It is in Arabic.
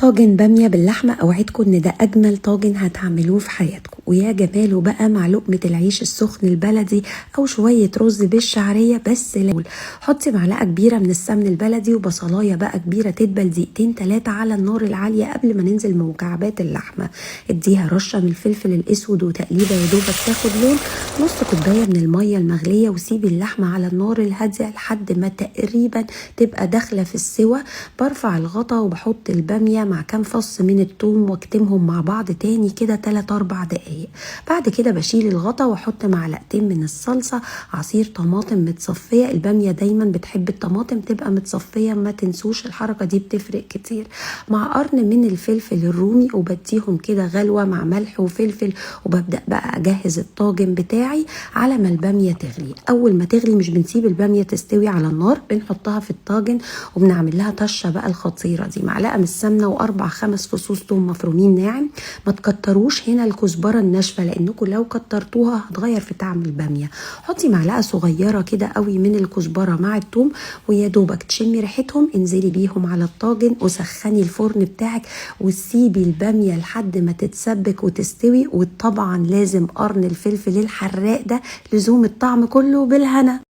طاجن بامية باللحمة، اوعدكم ان ده اجمل طاجن هتعملوه في حياتكم، ويا جماله بقى مع لقمة العيش السخن البلدي او شوية رز بالشعرية. بس حطي معلقة كبيرة من السمن البلدي وبصلاية بقى كبيرة تدبل دقيقتين 3 على النار العالية قبل ما ننزل بمكعبات اللحمة. اديها رشة من الفلفل الاسود وتقليبة يا دوبك تاخد لون، نص كوباية من المية المغلية، وسيبي اللحمة على النار الهادية لحد ما تقريبا تبقى داخلة في السوا. برفع الغطا وبحط البامية مع كام فص من الثوم واكتمهم مع بعض تاني كده 3-4 دقايق. بعد كده بشيل الغطا واحط معلقتين من الصلصة، عصير طماطم متصفية، البامية دايما بتحب الطماطم تبقى متصفية، ما تنسوش الحركة دي بتفرق كتير، مع قرن من الفلفل الرومي، وبديهم كده غلوة مع ملح وفلفل. وببدأ بقى اجهز الطاجن بتاعي على ما البامية تغلي. اول ما تغلي مش بنسيب البامية تستوي على النار، بنحطها في الطاجن وبنعمل لها طشة بقى الخطيرة دي، معلقة من السمنة و4-5 فصوص ثوم مفرومين ناعم. ما تكتروش هنا الكزبرة الناشفة لانكم لو كترتوها هتغير في طعم البامية. حطي معلقة صغيرة كده قوي من الكزبرة مع الثوم، ويا دوبك تشمي ريحتهم انزلي بيهم على الطاجن وسخني الفرن بتاعك وسيبي البامية لحد ما تتسبك وتستوي. وطبعا لازم قرن الفلفل الحراق ده لزوم الطعم كله. بالهنا.